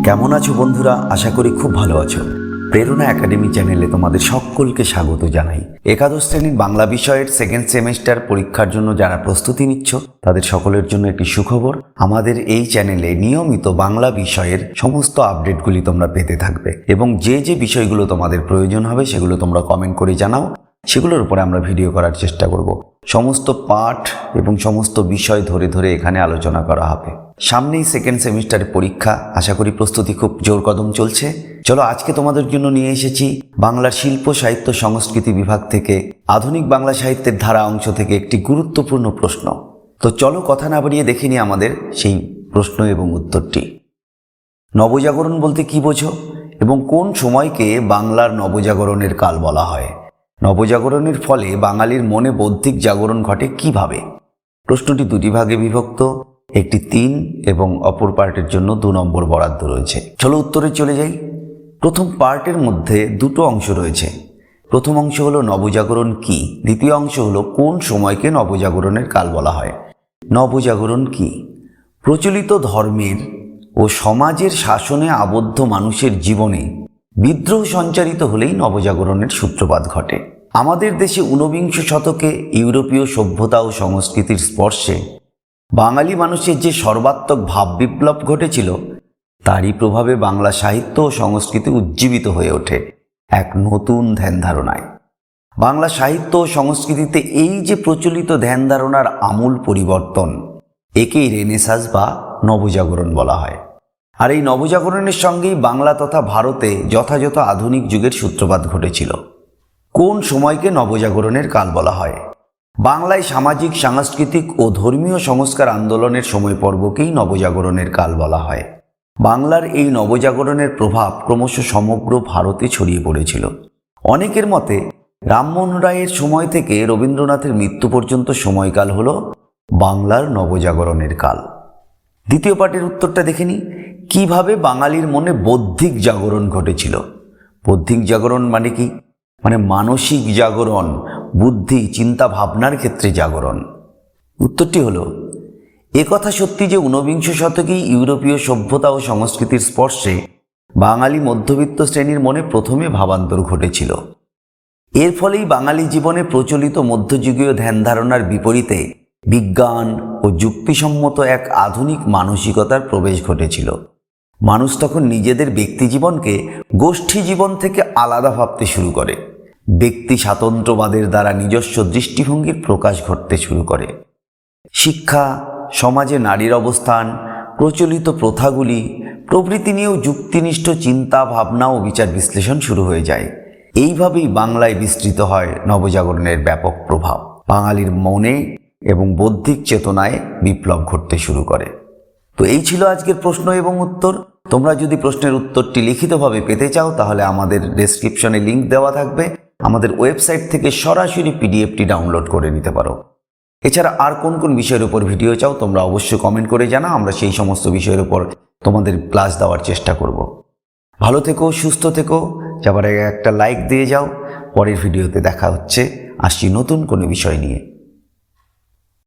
কেমন আছো বন্ধুরা? আশা করি খুব ভালো আছো। প্রেরণা একাডেমি চ্যানেলে তোমাদের সকলকে স্বাগত জানাই। একাদশ শ্রেণীর বাংলা বিষয়ের সেকেন্ড সেমিস্টার পরীক্ষার জন্য যারা প্রস্তুতি নিচ্ছ তাদের সকলের জন্য একটি সুখবর। আমাদের এই চ্যানেলে নিয়মিত বাংলা বিষয়ের সমস্ত আপডেটগুলি তোমরা পেতে থাকবে এবং যে যে বিষয়গুলো তোমাদের প্রয়োজন হবে সেগুলো তোমরা কমেন্ট করে জানাও। সেগুলোর উপরে আমরা ভিডিও করার চেষ্টা করব। সমস্ত পাঠ এবং সমস্ত বিষয় ধরে ধরে এখানে আলোচনা করা হবে। সামনেই সেকেন্ড সেমিস্টারের পরীক্ষা, আশা করি প্রস্তুতি খুব জোর কদম চলছে। চলো আজকে তোমাদের জন্য নিয়ে এসেছি বাংলার শিল্প সাহিত্য সংস্কৃতি বিভাগ থেকে আধুনিক বাংলা সাহিত্যের ধারা অংশ থেকে একটি গুরুত্বপূর্ণ প্রশ্ন। তো চলো কথা না বাড়িয়ে দেখে নিই আমাদের সেই প্রশ্ন এবং উত্তরটি। নবজাগরণ বলতে কি বোঝো এবং কোন সময়কে বাংলার নবজাগরণের কাল বলা হয়? নবজাগরণের ফলে বাঙালির মনে বৌদ্ধিক জাগরণ ঘটে কিভাবে? প্রশ্নটি দুটি ভাগে বিভক্ত, একটি 3 এবং অপর পার্টের জন্য 2 নম্বর বরাদ্দ রয়েছে। চলো উত্তরে চলে যাই। প্রথম পার্টের মধ্যে দুটো অংশ রয়েছে। প্রথম অংশ হলো নবজাগরণ কি, দ্বিতীয় অংশ হলো কোন সময়কে নবজাগরণের কাল বলা হয়। নবজাগরণ কি? প্রচলিত ধর্মের ও সমাজের শাসনে আবদ্ধ মানুষের জীবনে বিদ্রোহ সঞ্চারিত হলেই নবজাগরণের সূত্রপাত ঘটে। আমাদের দেশে ঊনবিংশ শতকে ইউরোপীয় সভ্যতা ও সংস্কৃতির স্পর্শে বাঙালি মানুষের যে সর্বাত্মক ভাব বিপ্লব ঘটেছিল তারই প্রভাবে বাংলা সাহিত্য ও সংস্কৃতি উজ্জীবিত হয়ে ওঠে এক নতুন ধ্যান ধারণায়। বাংলা সাহিত্য ও সংস্কৃতিতে এই যে প্রচলিত ধ্যান ধারণার আমূল পরিবর্তন, একেই রেনেসাঁস বা নবজাগরণ বলা হয়। আর এই নবজাগরণের সঙ্গেই বাংলা তথা ভারতে যথাযথ আধুনিক যুগের সূত্রপাত ঘটেছিল। কোন সময়কে নবজাগরণের কাল বলা হয়? বাংলায় সামাজিক, সাংস্কৃতিক ও ধর্মীয় সংস্কার আন্দোলনের সময় পর্বকেই নবজাগরণের কাল বলা হয়। বাংলার এই নবজাগরণের প্রভাব ক্রমশ সমগ্র ভারতে ছড়িয়ে পড়েছিল। অনেকের মতে রামমোহন রায়ের সময় থেকে রবীন্দ্রনাথের মৃত্যু পর্যন্ত সময়কাল হল বাংলার নবজাগরণের কাল। দ্বিতীয় পার্টের উত্তরটা দেখে নিই। কিভাবে বাঙালির মনে বৌদ্ধিক জাগরণ ঘটেছিল? বৌদ্ধিক জাগরণ মানে কি? মানে মানসিক জাগরণ, বুদ্ধি, চিন্তা ভাবনার ক্ষেত্রে জাগরণ। উত্তরটি হলো, একথা সত্যি যে ঊনবিংশ শতকেই ইউরোপীয় সভ্যতা ও সংস্কৃতির স্পর্শে বাঙালি মধ্যবিত্ত শ্রেণীর মনে প্রথমে ভাবান্তর ঘটেছিল। এর ফলেই বাঙালি জীবনে প্রচলিত মধ্যযুগীয় ধ্যান ধারণার বিপরীতে বিজ্ঞান ও যুক্তিসম্মত এক আধুনিক মানসিকতার প্রবেশ ঘটেছিল। মানুষ তখন নিজেদের ব্যক্তি জীবনকে গোষ্ঠী জীবন থেকে আলাদা ভাবতে শুরু করে। ব্যক্তি স্বাতন্ত্র্যবাদের দ্বারা নিজস্ব দৃষ্টিভঙ্গির প্রকাশ ঘটতে শুরু করে। শিক্ষা, সমাজে নারীর অবস্থান, প্রচলিত প্রথাগুলি প্রভৃতি নিয়েও যুক্তিনিষ্ঠ চিন্তা ভাবনা ও বিচার বিশ্লেষণ শুরু হয়ে যায়। এইভাবেই বাংলায় বিস্তৃত হয় নবজাগরণের ব্যাপক প্রভাব। বাঙালির মনে এবং বৌদ্ধিক চেতনায় বিপ্লব ঘটতে শুরু করে। তো এই ছিল আজকের প্রশ্ন এবং উত্তর। তোমরা যদি প্রশ্নের উত্তরটি লিখিতভাবে পেতে চাও তাহলে আমাদের ডেসক্রিপশনে লিংক দেওয়া থাকবে, আমাদের ওয়েবসাইট থেকে সরাসরি পিডিএফটি ডাউনলোড করে নিতে পারো। এছাড়া আর কোন কোন বিষয়ের উপর ভিডিও চাও তোমরা অবশ্যই কমেন্ট করে জানাও, আমরা সেই সমস্ত বিষয়ের উপর তোমাদের ক্লাস দেওয়ার চেষ্টা করব। ভালো থেকো, সুস্থ থেকো, যাবার আগে একটা লাইক দিয়ে যাও। পরের ভিডিওতে দেখা হচ্ছে, আসছি নতুন কোনো বিষয় নিয়ে।